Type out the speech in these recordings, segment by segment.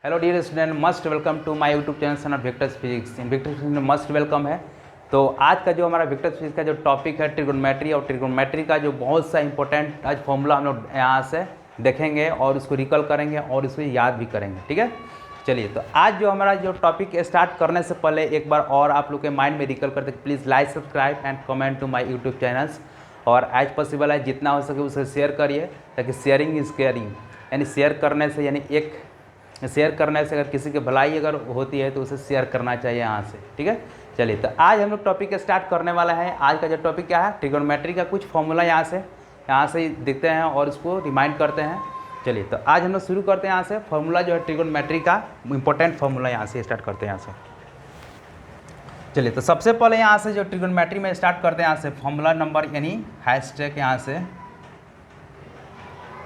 Hello dear student, must welcome to my YouTube channel son of vectors physics. Vectors physics में must welcome है। तो आज का जो हमारा वेक्टर्स फिजिक्स का जो टॉपिक है ट्रिगोनोमेट्री, और ट्रिगोनोमेट्री का जो बहुत सा इंपॉर्टेंट आज फॉर्मूला हम लोग यहाँ से देखेंगे और उसको रिकॉल करेंगे और उसको याद भी करेंगे। ठीक है, चलिए। तो आज जो हमारा जो टॉपिक स्टार्ट करने से पहले एक बार और आप लोग के माइंड में रिकॉल करते please like, subscribe and comment to my YouTube channels. और एज पॉसिबल है जितना हो सके उसे शेयर करिए, ताकि शेयरिंग इज़ केयरिंग, यानी शेयर करने से, यानी एक शेयर करने से अगर किसी की भलाई अगर होती है तो उसे शेयर करना चाहिए यहाँ से। ठीक है, चलिए। तो आज हम लोग टॉपिक स्टार्ट करने वाला है। आज का जो टॉपिक क्या है, ट्रिगोनोमेट्री का कुछ फॉर्मूला यहाँ से दिखते हैं और उसको रिमाइंड करते हैं। चलिए, तो आज हम लोग शुरू करते हैं यहाँ से। फॉर्मूला जो है ट्रिगोनोमेट्री का इंपॉर्टेंट फॉर्मूला यहाँ से स्टार्ट करते हैं यहाँ से। चलिए, तो सबसे पहले यहाँ से जो ट्रिगोनोमेट्री में स्टार्ट करते हैं यहाँ से फॉर्मूला नंबर, यानी हैशटैग यहाँ से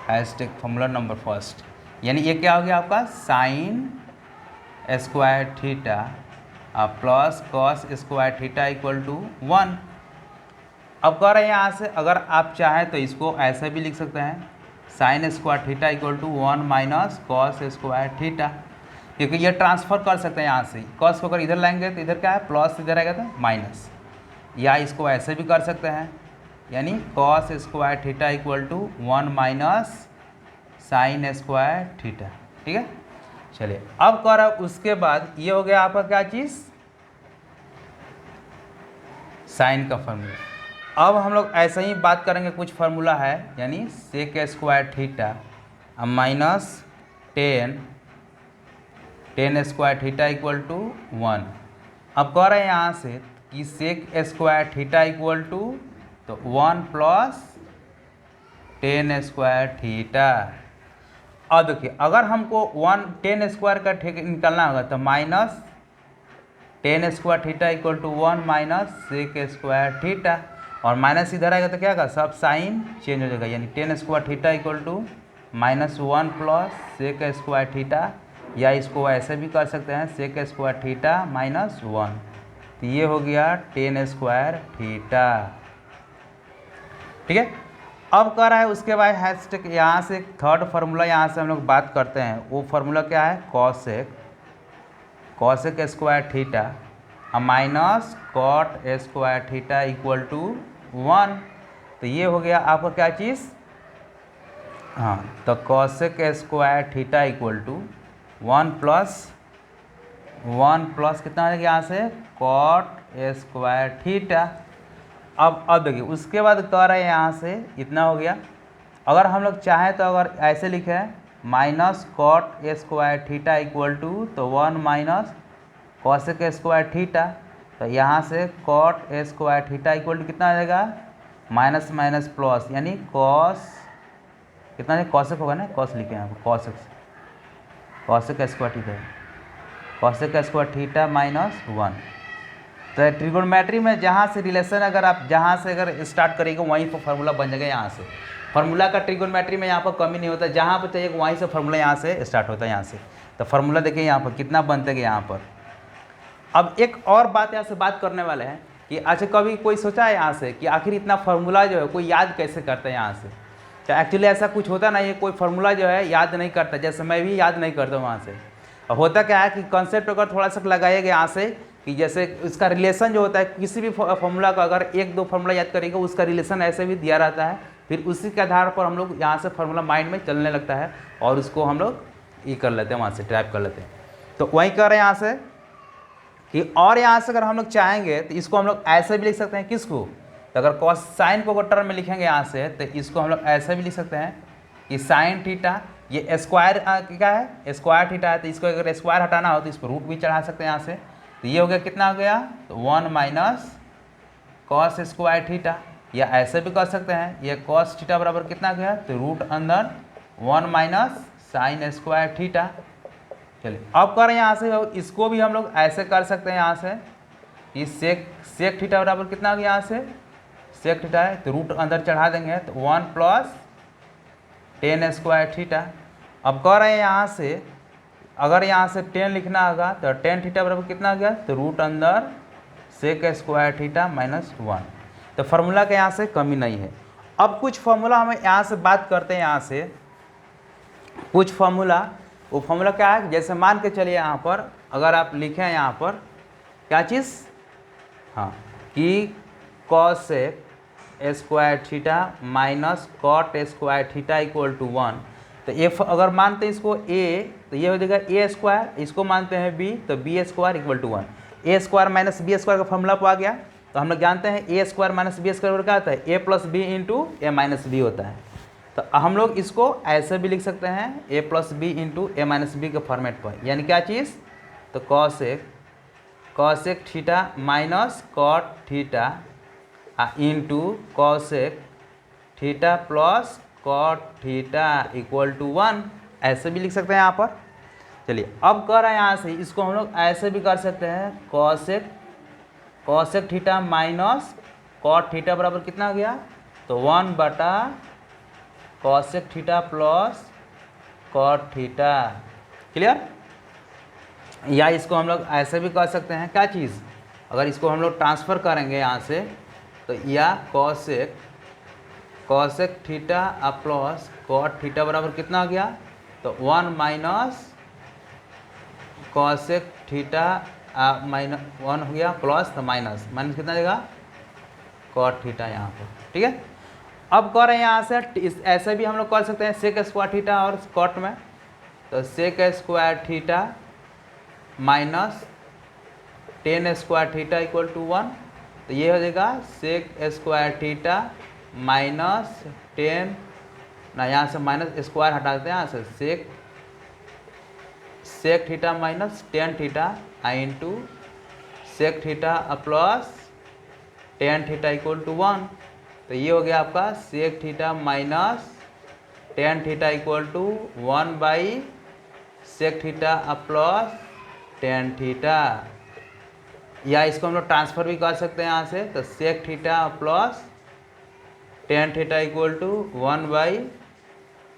हैशटैग फॉर्मूला नंबर फर्स्ट, यानी ये क्या हो गया आपका sine square theta plus cos square theta equal to 1। अब कह रहे हैं यहाँ से, अगर आप चाहें तो इसको ऐसे भी लिख सकते हैं, sine square theta equal to 1 minus cos square theta, क्योंकि ये ट्रांसफ़र कर सकते हैं यहाँ से। कॉस को अगर इधर लाएंगे तो इधर क्या है प्लस, इधर आएगा तो माइनस, या इसको ऐसे भी कर सकते हैं, यानी cos square theta equal to 1 minus sine square theta. ठीक है, चलिए। अब कर उसके बाद ये हो गया आपका क्या चीज़, साइन का फार्मूला। अब हम लोग ऐसे ही बात करेंगे, कुछ फार्मूला है, यानी sec square theta minus tan square theta equal to 1। अब कह रहे हैं यहाँ से कि sec square theta equal to तो 1 प्लस टेन स्क्वायर थीटा। अब देखिए, अगर हमको 10 स्क्वायर का निकालना होगा तो minus tan square theta equal to 1 minus sec square theta, और माइनस इधर आएगा तो क्या होगा, सब साइन चेंज हो जाएगा, यानी tan square theta equal to -1 plus sec square theta, या इसको ऐसे भी कर सकते हैं सेक स्क्वायर थीटा -1। तो ये हो गया टेन स्क्वायर थीटा। ठीक है, अब कह रहा है उसके बाद हैशटैग यहाँ से थर्ड फार्मूला यहाँ से हम लोग बात करते हैं। वो फार्मूला क्या है, cosec square theta minus cot square theta equal to 1। तो ये हो गया आपका क्या चीज़, हाँ, तो cosec square theta equal to 1 plus कितना हो जाएगा यहाँ से कॉट स्क्वायर थीटा। अब देखिए, उसके बाद कह रहे हैं यहाँ से इतना हो गया। अगर हम लोग चाहें तो अगर ऐसे लिखें minus cot square theta equal to तो 1 माइनस कॉसेक स्क्वायर थीटा, तो यहाँ से cot square theta equal to कितना आ जाएगा, माइनस माइनस प्लस, यानी कॉस कितना है, कॉसेक होगा ना, कॉस लिखे यहाँ पर, cosec square theta, cosec square theta -1। तो ट्रिगोनोमेट्री में जहाँ से रिलेशन अगर आप जहाँ से अगर स्टार्ट करेंगे वहीं पर फार्मूला बन जाएगा। यहाँ से फार्मूला का ट्रिगोनोमेट्री में यहाँ पर कमी नहीं होता, जहाँ पर चाहिए वहीं से फार्मूला यहाँ से स्टार्ट होता है। यहाँ से तो फार्मूला देखिए यहाँ पर कितना बनते हैं यहाँ पर। अब एक और बात यहाँ से बात करने वाले हैं कि अच्छा, कभी कोई सोचा है यहाँ से कि आखिर इतना फार्मूला जो है कोई याद कैसे करता है यहाँ से। तो एक्चुअली ऐसा कुछ होता नहीं है, कोई फार्मूला जो है याद नहीं करता, जैसे मैं भी याद नहीं करता हूँ वहाँ से। होता क्या है कि कॉन्सेप्ट अगर थोड़ा सा लगाइएगा यहाँ से, कि जैसे उसका रिलेशन जो होता है किसी भी फॉर्मूला का, अगर एक दो फार्मूला याद करेंगे उसका रिलेशन ऐसे भी दिया रहता है, फिर उसी के आधार पर हम लोग यहाँ से फार्मूला माइंड में चलने लगता है और उसको हम लोग ये कर लेते हैं, वहाँ से टाइप कर लेते हैं। तो वही कर रहे हैं यहाँ से कि, और यहाँ से अगर हम लोग चाहेंगे तो इसको हम लोग ऐसे भी लिख सकते हैं, किसको, तो अगर कॉस साइन को टर्म में लिखेंगे यहाँ से तो इसको हम लोग ऐसे भी लिख सकते हैं कि साइन थीटा, ये स्क्वायर क्या है, स्क्वायर थीटा है, तो इसको अगर स्क्वायर हटाना हो तो इस पर रूट भी चढ़ा सकते हैं यहाँ से। तो ये हो गया कितना हो गया, तो 1 माइनस कॉस स्क्वायर थीटा, या ऐसे भी कर सकते हैं, ये कॉस थीटा बराबर कितना गया, तो रूट अंदर 1 माइनस साइन स्क्वायर थीटा। चलिए, अब कर रहे हैं यहाँ से, इसको भी हम लोग ऐसे कर सकते हैं यहाँ से कि सेक थीटा बराबर कितना गया, यहाँ से सेक थीटा है तो रूट अंदर चढ़ा देंगे, तो 1 प्लस टेन स्क्वायर थीटा। अब कह रहे हैं यहाँ से, अगर यहाँ से 10 लिखना होगा तो टेन थीटा बराबर कितना गया, तो रूट अंदर सेक स्क्वायर थीटा -1। तो फार्मूला के यहाँ से कमी नहीं है। अब कुछ फार्मूला हमें यहाँ से बात करते हैं, यहाँ से कुछ फार्मूला वो फॉर्मूला क्या है, जैसे मान के चलिए यहाँ पर अगर आप लिखें यहाँ पर क्या चीज़, हाँ, कि cosec square theta minus cot square theta equal to 1, तो एफ अगर मानते हैं इसको ए तो ये हो जाएगा ए स्क्वायर, इसको मानते हैं बी तो B square equal to 1। A square minus B square का फॉर्मूला आ गया, तो हम लोग जानते हैं A square minus B square क्या होता है, A plus B into A minus B होता है। तो हम लोग इसको ऐसे भी लिख सकते हैं A plus B into A minus B के फॉर्मेट पर, यानी क्या चीज़, तो cosec theta minus cot theta into cosec theta plus cot theta equal to 1, ऐसे भी लिख सकते हैं यहाँ पर। चलिए अब कर रहे हैं यहाँ से इसको हम लोग ऐसे भी कर सकते हैं, cosec theta minus cot theta बराबर कितना हो गया, तो 1 बटा cosec theta plus cot theta, clear. या इसको हम लोग ऐसे भी कर सकते हैं, क्या चीज़, अगर इसको हम लोग ट्रांसफ़र करेंगे यहाँ से तो या cosec theta plus cot theta बराबर कितना हो गया, तो 1 माइनस कॉसेक थीटा माइनस 1 हो गया प्लस तो माइनस कितना देगा, कॉट थीटा यहाँ पर, ठीक है। अब कर रहे हैं यहाँ से ऐसे भी हम लोग कर सकते हैं सेक स्क्वायर थीटा और कॉट में, तो sec square theta minus 10 square theta equal to 1, तो ये हो जाएगा सेक स्क्वायर थीटा माइनस 10 ना, यहाँ से माइनस स्क्वायर हटा देते हैं यहाँ से, sec theta minus 10 theta into sec theta plus 10 theta equal to 1, तो ये हो गया आपका sec theta minus 10 theta equal to 1 by sec theta plus 10 theta. या इसको हम लोग ट्रांसफ़र भी कर सकते हैं यहाँ से, तो sec theta plus 10 theta equal to 1 by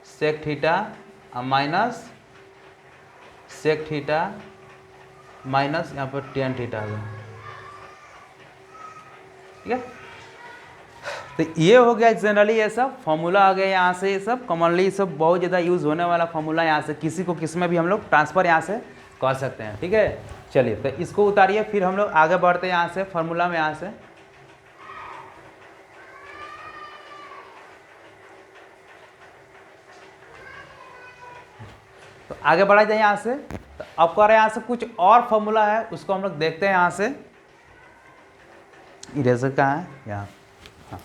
sec theta minus sec theta minus यहाँ पर 10 थीटा आ गया, ठीक है। तो ये हो गया जनरली, ये सब फॉर्मूला आ गया यहाँ से, ये सब कॉमनली ये सब बहुत ज़्यादा यूज़ होने वाला फॉर्मूला, यहाँ से किसी को किस में भी हम लोग ट्रांसफ़र यहाँ से कर सकते हैं, ठीक है। चलिए तो इसको उतारिए, फिर हम लोग आगे बढ़ते हैं यहाँ से फॉर्मूला में, यहाँ से तो आगे बढ़ा जाए यहाँ से। तो अब कर रहे हैं यहाँ से कुछ और फॉर्मूला है, उसको हम लोग देखते हैं यहाँ से। इरेजर कहाँ है, यहाँ, हाँ।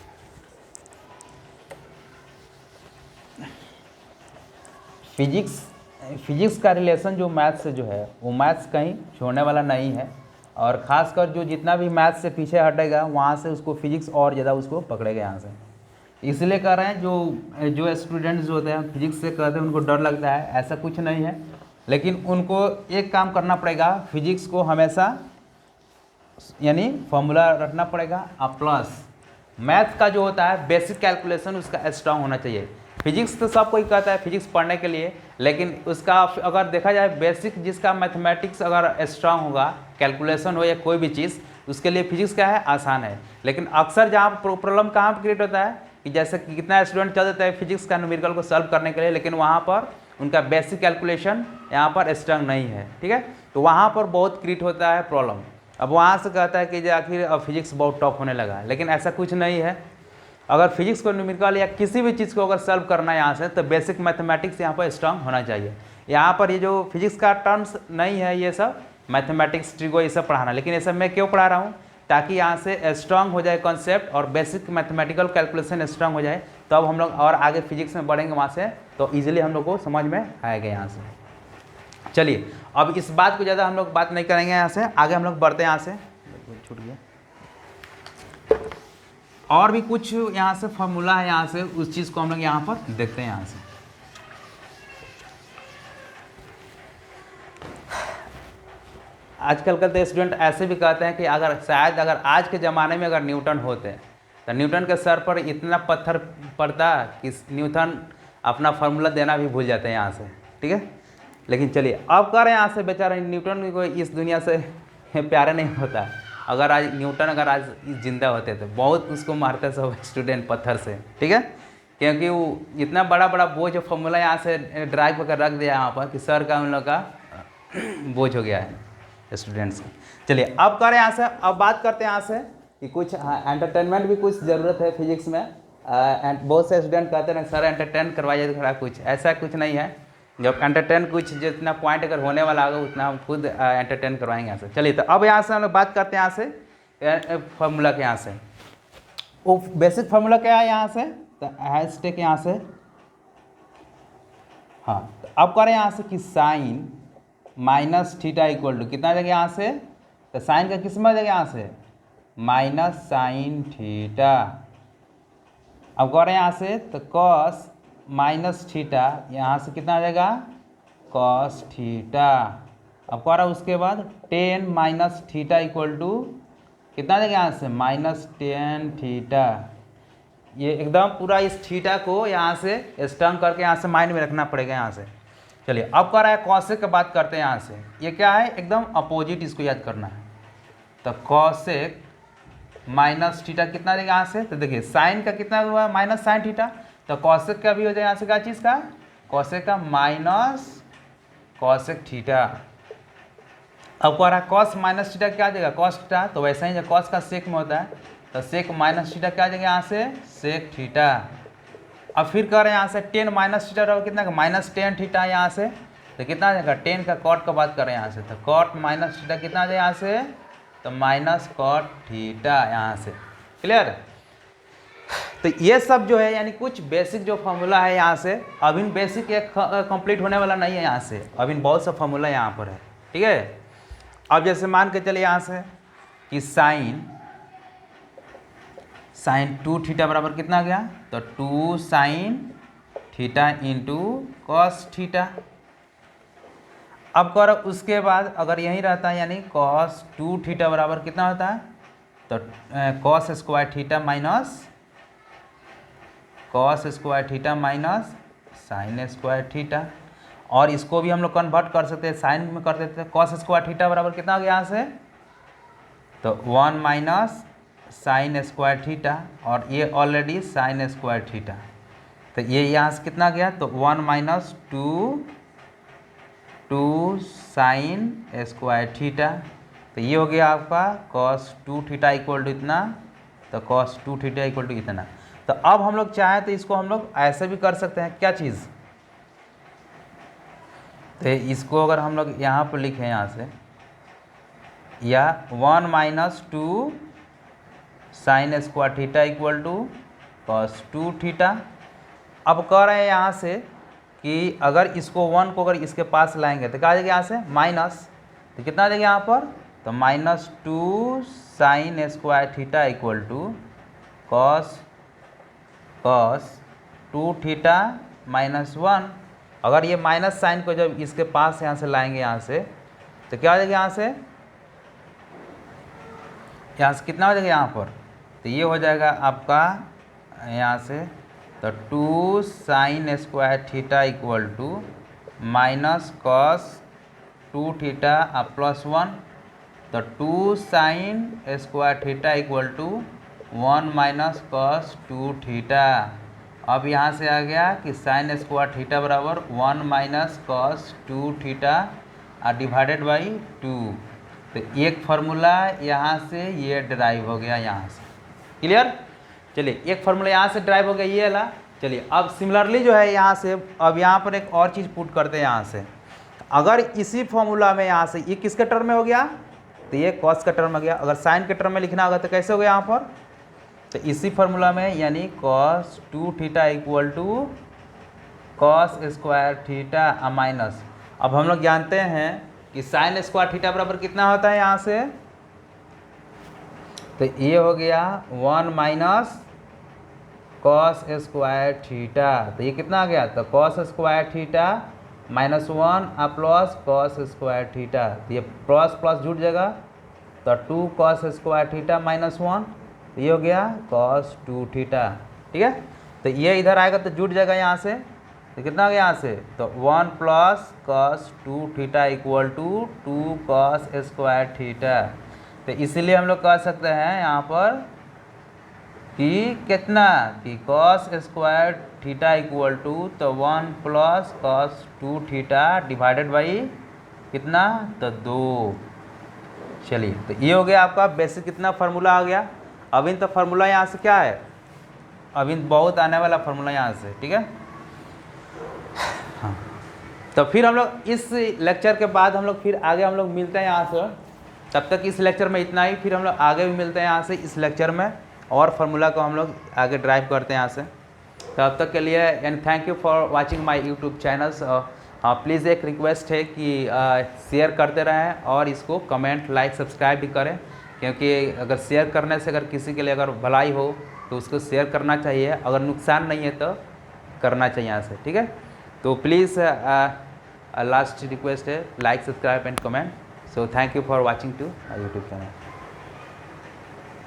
फिजिक्स का रिलेशन जो मैथ्स से जो है वो मैथ्स कहीं छोड़ने वाला नहीं है, और ख़ासकर जो जितना भी मैथ्स से पीछे हटेगा वहाँ से उसको फिजिक्स और ज़्यादा उसको पकड़ेगा यहाँ से। इसलिए कह रहे हैं जो स्टूडेंट्स जो होते हैं फिजिक्स से कहते हैं उनको डर लगता है, ऐसा कुछ नहीं है, लेकिन उनको एक काम करना पड़ेगा, फिजिक्स को हमेशा यानी फॉर्मूला रखना पड़ेगा, प्लस मैथ का जो होता है बेसिक कैलकुलेशन उसका स्ट्रांग होना चाहिए। फिजिक्स तो सब कोई कहता है फिजिक्स पढ़ने के लिए, लेकिन उसका अगर देखा जाए बेसिक जिसका मैथमेटिक्स अगर स्ट्रांग होगा, कैलकुलेशन हो या कोई भी चीज़, उसके लिए फिजिक्स क्या है, आसान है। लेकिन अक्सर जहाँ प्रॉब्लम कहाँ पर क्रिएट होता है कि जैसे कि कितना स्टूडेंट चल देता है फिजिक्स का न्यूमेरिकल को सॉल्व करने के लिए, लेकिन वहाँ पर उनका बेसिक कैलकुलेशन यहाँ पर स्ट्रांग नहीं है, ठीक है। तो वहाँ पर बहुत क्रिएट होता है प्रॉब्लम। अब वहाँ से कहता है कि आखिर अब फिजिक्स बहुत टफ होने लगा, लेकिन ऐसा कुछ नहीं है। अगर फिजिक्स को न्यूमेरिकल या किसी भी चीज़ को अगर सॉल्व करना है यहाँ से, तो बेसिक मैथमेटिक्स यहाँ पर स्ट्रांग होना चाहिए। यहाँ पर ये जो फिजिक्स का टर्म्स नहीं है, ये सब मैथमेटिक्स ट्रिगो ये सब पढ़ाना, लेकिन ये सब मैं क्यों पढ़ा रहा हूँ, ताकि यहाँ से स्ट्रांग हो जाए कॉन्सेप्ट और बेसिक मैथमेटिकल कैलकुलेशन स्ट्रांग हो जाए, तब हम लोग और आगे फिजिक्स में बढ़ेंगे वहाँ से, तो ईजिली हम लोग को समझ में आएगा यहाँ से। चलिए अब इस बात को ज़्यादा हम लोग बात नहीं करेंगे, यहाँ से आगे हम लोग बढ़ते हैं। यहाँ से छूट गया, और भी कुछ यहाँ से फॉर्मूला है, यहाँ से उस चीज़ को हम लोग यहाँ पर देखते हैं। यहाँ से आजकल के स्टूडेंट ऐसे भी कहते हैं कि अगर शायद अगर आज के ज़माने में अगर न्यूटन होते तो न्यूटन के सर पर इतना पत्थर पड़ता कि न्यूटन अपना फार्मूला देना भी भूल जाते हैं यहाँ से, ठीक है। लेकिन चलिए अब कर रहे हैं यहाँ से, बेचारा न्यूटन को इस दुनिया से प्यारे नहीं होता। अगर आज न्यूटन अगर आज जिंदा होते तो बहुत उसको मारते सब स्टूडेंट पत्थर से, ठीक है। क्योंकि वो इतना बड़ा बड़ा बोझ फॉर्मूला यहाँ से ड्राइव करके रख दिया यहाँ पर कि सर का उन लोग का बोझ हो गया है स्टूडेंट्स का। चलिए अब करें यहाँ से, अब बात करते हैं यहाँ से कि कुछ एंटरटेनमेंट भी कुछ ज़रूरत है फिजिक्स में। बहुत से स्टूडेंट कहते हैं सर एंटरटेन करवाइए थोड़ा, कुछ ऐसा कुछ नहीं है। जब एंटरटेन कुछ जितना पॉइंट अगर होने वाला होगा उतना हम खुद एंटरटेन करवाएंगे यहाँ से। चलिए तो अब यहाँ से हम लोग बात करते हैं यहाँ से फार्मूला के यहाँ से। वो बेसिक फार्मूला क्या है यहाँ से, तो हैशटैग यहाँ से, हाँ तो अब करें यहाँ से कि sine minus theta equal to कितना देगा यहाँ से, तो साइन का किस में देगा यहाँ से माइनस साइन थीटा। अब करें यहाँ से तो कॉस माइनस थीटा यहाँ से कितना आ जाएगा कॉस थीटा। अब कह रहा उसके बाद tan minus theta equal to कितना देगा यहाँ से माइनस टेन थीटा। ये एकदम पूरा इस थीटा को यहाँ से स्टंग करके यहाँ से माइंड में रखना पड़ेगा यहाँ से। चलिए अब कह रहा है कॉसेक की बात करते हैं यहाँ से। ये क्या है एकदम अपोजिट, इसको याद करना है। तो कॉसेक माइनस थीटा कितना देगा यहाँ से, तो देखिए साइन का कितना हुआ माइनस साइन थीटा, तो कॉसेक का भी हो जाएगा यहाँ से क्या चीज़ का कॉसेक का माइनस कॉसेक थीटा। अब कह रहा है कॉस माइनस थीटा क्या देगा कॉस थीटा, तो वैसा ही जब कॉस का सेक में होता है तो सेक माइनस थीटा क्या देगा यहाँ से सेक थीटा। अब फिर कह रहे हैं यहाँ से टेन माइनस थीटा रहो कितना का माइनस टेन थीटा यहाँ से, तो कितना आ जाएगा टेन का कॉट का बात कर रहे हैं यहाँ से, तो कॉट माइनस थीटा कितना आ जाएगा यहाँ से, तो माइनस कॉट थीटा यहाँ से। क्लियर। तो ये सब जो है यानी कुछ बेसिक जो फॉर्मूला है यहाँ से, अभी बेसिक एक कंप्लीट होने वाला नहीं है यहाँ से, अभी बहुत सा फॉर्मूला यहाँ पर है। ठीक है। अब जैसे मान के चले यहाँ से कि साइन टू थीटा बराबर कितना गया, तो two sine theta into cos theta. अब कर उसके बाद अगर यही रहता है यानी कॉस टू थीटा बराबर कितना होता है, तो cos square theta minus cos square theta minus sine square theta. और इसको भी हम लोग कन्वर्ट कर सकते हैं, साइन में कर देते हैं। कॉस स्क्वायर थीटा बराबर कितना हो गया यहाँ से, तो one minus sine square theta, और ये ऑलरेडी साइन स्क्वायर थीटा, तो ये यहाँ से कितना गया, तो one minus two sine square theta, तो ये हो गया आपका cos two theta equal to इतना, तो cos two theta equal to इतना। तो अब हम लोग चाहें तो इसको हम लोग ऐसे भी कर सकते हैं, क्या चीज़, तो इसको अगर हम लोग यहाँ पर लिखें यहाँ से, या one minus two sine square theta equal to cos two theta. अब कह रहे हैं यहाँ से कि अगर इसको वन को अगर इसके पास लाएंगे तो क्या आ जाएगा यहाँ से माइनस, तो कितना आ जाएगा यहाँ पर, तो minus two sine square theta equal to cos two theta minus one. अगर ये माइनस साइन को जब इसके पास यहाँ से लाएंगे यहाँ से, तो क्या हो जाएगा यहाँ से कितना हो जाएगा यहाँ पर, तो ये हो जाएगा आपका यहाँ से, तो two sine square theta equal to minus cos two theta plus one, तो two sine square theta equal to one minus cos two theta. अब यहाँ से आ गया कि साइन स्क्वायर थीटा बराबर one minus cos two theta divided by two. तो एक फार्मूला यहाँ से ये ड्राइव हो गया यहाँ से। क्लियर। चलिए एक फार्मूला यहाँ से ड्राइव हो गया ये वाला। चलिए अब सिमिलरली जो है यहाँ से अब यहाँ पर एक और चीज़ पुट करते हैं यहाँ से। अगर इसी फॉर्मूला में यहाँ से ये किसके टर्म में हो गया, तो ये कॉस का टर्म हो गया। अगर साइन के टर्म में लिखना होगा तो कैसे हो गया यहाँ पर, तो इसी फार्मूला में यानी cos two theta equal to cos square theta minus. अब हम लोग जानते हैं कि साइन स्क्वायर थीटा बराबर कितना होता है यहाँ से, तो ये हो गया one minus cos square theta. तो ये कितना आ गया, तो cos square theta minus one plus cos square theta. तो ये प्लस प्लस जुड़ जाएगा, तो two cos square theta minus one, ये हो गया कॉस टू थीटा। ठीक है। तो ये इधर आएगा तो जुड़ जाएगा यहाँ से, तो कितना हो गया यहाँ से, तो one plus cos two theta equal to two cos square theta. तो इसीलिए हम लोग कह सकते हैं यहाँ पर कि कितना कि cos square theta equal to तो 1 plus cos 2 theta divided by कितना तो 2। चलिए तो ये हो गया आपका बेसिक कितना फार्मूला आ गया। अभी तो फार्मूला यहाँ से क्या है, अभी बहुत आने वाला फार्मूला यहाँ से, ठीक है। हाँ तो फिर हम लोग इस लेक्चर के बाद हम लोग फिर आगे हम लोग मिलते हैं यहाँ से। तब तक इस लेक्चर में इतना ही, फिर हम लोग आगे भी मिलते हैं यहाँ से इस लेक्चर में, और फार्मूला को हम लोग आगे ड्राइव करते हैं यहाँ से। तब तक के लिए and thank you for watching my YouTube channels. Please एक रिक्वेस्ट है कि शेयर करते रहें और इसको कमेंट लाइक सब्सक्राइब भी करें, क्योंकि अगर शेयर करने से अगर किसी के लिए अगर भलाई हो तो उसको शेयर करना चाहिए, अगर नुकसान नहीं है तो करना चाहिए यहाँ से, ठीक है। तो प्लीज़ लास्ट रिक्वेस्ट है like subscribe and comment. So thank you for watching to my YouTube channel.